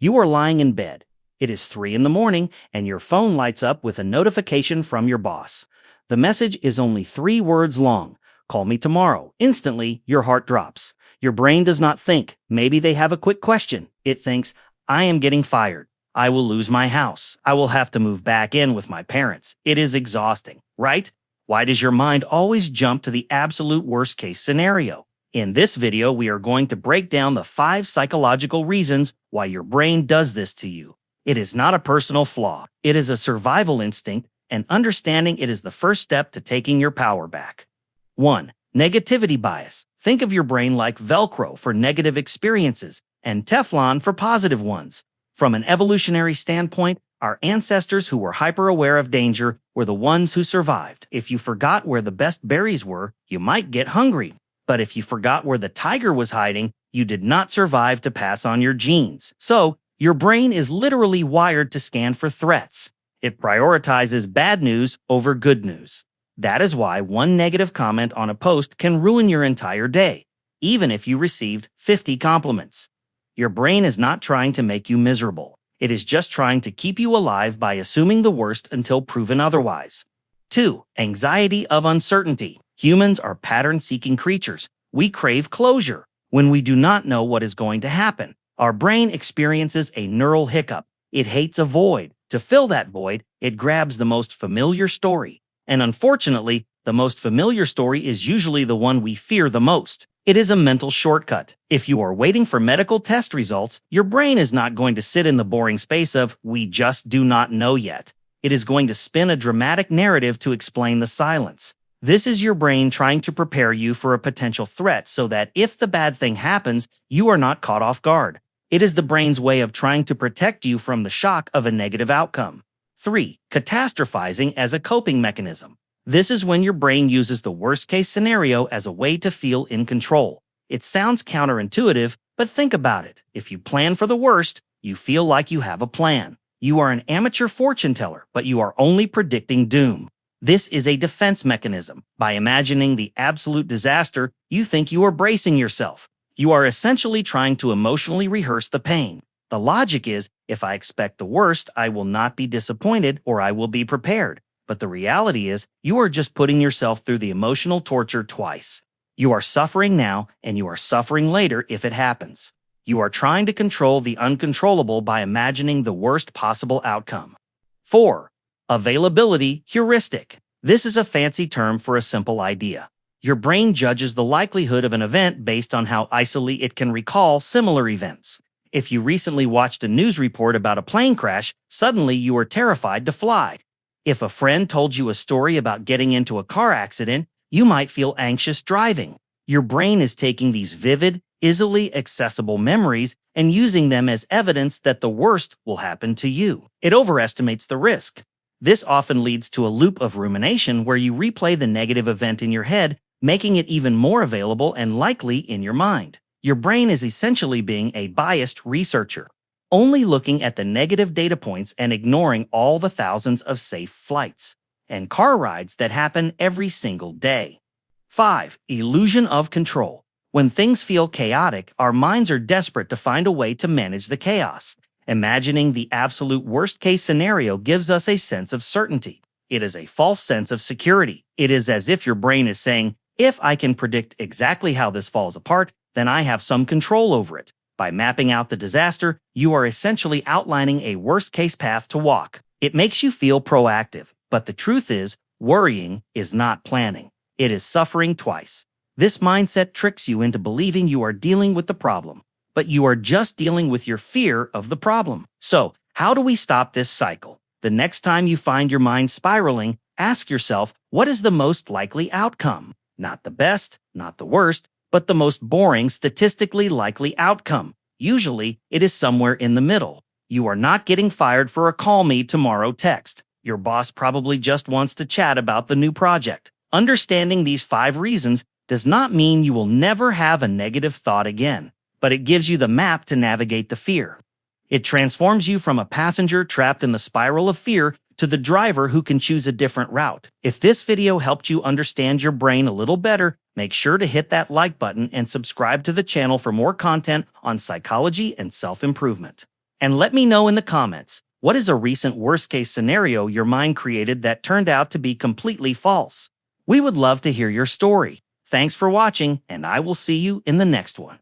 You are lying in bed. It is 3 in the morning, and your phone lights up with a notification from your boss. The message is only 3 words long. Call me tomorrow. Instantly, your heart drops. Your brain does not think, maybe they have a quick question. It thinks, I am getting fired. I will lose my house. I will have to move back in with my parents. It is exhausting, right? Why does your mind always jump to the absolute worst-case scenario? In this video, we are going to break down the 5 psychological reasons why your brain does this to you. It is not a personal flaw. It is a survival instinct, and understanding it is the first step to taking your power back. 1. Negativity bias. Think of your brain like Velcro for negative experiences and Teflon for positive ones. From an evolutionary standpoint, our ancestors who were hyper-aware of danger were the ones who survived. If you forgot where the best berries were, you might get hungry. But if you forgot where the tiger was hiding, you did not survive to pass on your genes. So, your brain is literally wired to scan for threats. It prioritizes bad news over good news. That is why one negative comment on a post can ruin your entire day, even if you received 50 compliments. Your brain is not trying to make you miserable. It is just trying to keep you alive by assuming the worst until proven otherwise. 2. Anxiety of uncertainty. Humans are pattern-seeking creatures. We crave closure. When we do not know what is going to happen, our brain experiences a neural hiccup. It hates a void. To fill that void, it grabs the most familiar story. And unfortunately, the most familiar story is usually the one we fear the most. It is a mental shortcut. If you are waiting for medical test results, your brain is not going to sit in the boring space of, we just do not know yet. It is going to spin a dramatic narrative to explain the silence. This is your brain trying to prepare you for a potential threat so that if the bad thing happens, you are not caught off guard. It is the brain's way of trying to protect you from the shock of a negative outcome. 3. Catastrophizing as a coping mechanism. This is when your brain uses the worst-case scenario as a way to feel in control. It sounds counterintuitive, but think about it. If you plan for the worst, you feel like you have a plan. You are an amateur fortune teller, but you are only predicting doom. This is a defense mechanism. By imagining the absolute disaster, you think you are bracing yourself. You are essentially trying to emotionally rehearse the pain. The logic is, if I expect the worst, I will not be disappointed or I will be prepared. But the reality is, you are just putting yourself through the emotional torture twice. You are suffering now, and you are suffering later if it happens. You are trying to control the uncontrollable by imagining the worst possible outcome. 4. Availability heuristic. This is a fancy term for a simple idea. Your brain judges the likelihood of an event based on how easily it can recall similar events. If you recently watched a news report about a plane crash, suddenly you are terrified to fly. If a friend told you a story about getting into a car accident, you might feel anxious driving. Your brain is taking these vivid, easily accessible memories and using them as evidence that the worst will happen to you. It overestimates the risk. This often leads to a loop of rumination where you replay the negative event in your head, making it even more available and likely in your mind. Your brain is essentially being a biased researcher, only looking at the negative data points and ignoring all the thousands of safe flights and car rides that happen every single day. 5. Illusion of control. When things feel chaotic, our minds are desperate to find a way to manage the chaos. Imagining the absolute worst-case scenario gives us a sense of certainty. It is a false sense of security. It is as if your brain is saying, if I can predict exactly how this falls apart, then I have some control over it. By mapping out the disaster, you are essentially outlining a worst-case path to walk. It makes you feel proactive, but the truth is, worrying is not planning. It is suffering twice. This mindset tricks you into believing you are dealing with the problem, but you are just dealing with your fear of the problem. So, how do we stop this cycle? The next time you find your mind spiraling, ask yourself, what is the most likely outcome? Not the best, not the worst, but the most boring, statistically likely outcome. Usually, it is somewhere in the middle. You are not getting fired for a call me tomorrow text. Your boss probably just wants to chat about the new project. Understanding these 5 reasons does not mean you will never have a negative thought again, but it gives you the map to navigate the fear. It transforms you from a passenger trapped in the spiral of fear to the driver who can choose a different route. If this video helped you understand your brain a little better, make sure to hit that like button and subscribe to the channel for more content on psychology and self-improvement. And let me know in the comments, what is a recent worst-case scenario your mind created that turned out to be completely false? We would love to hear your story. Thanks for watching, and I will see you in the next one.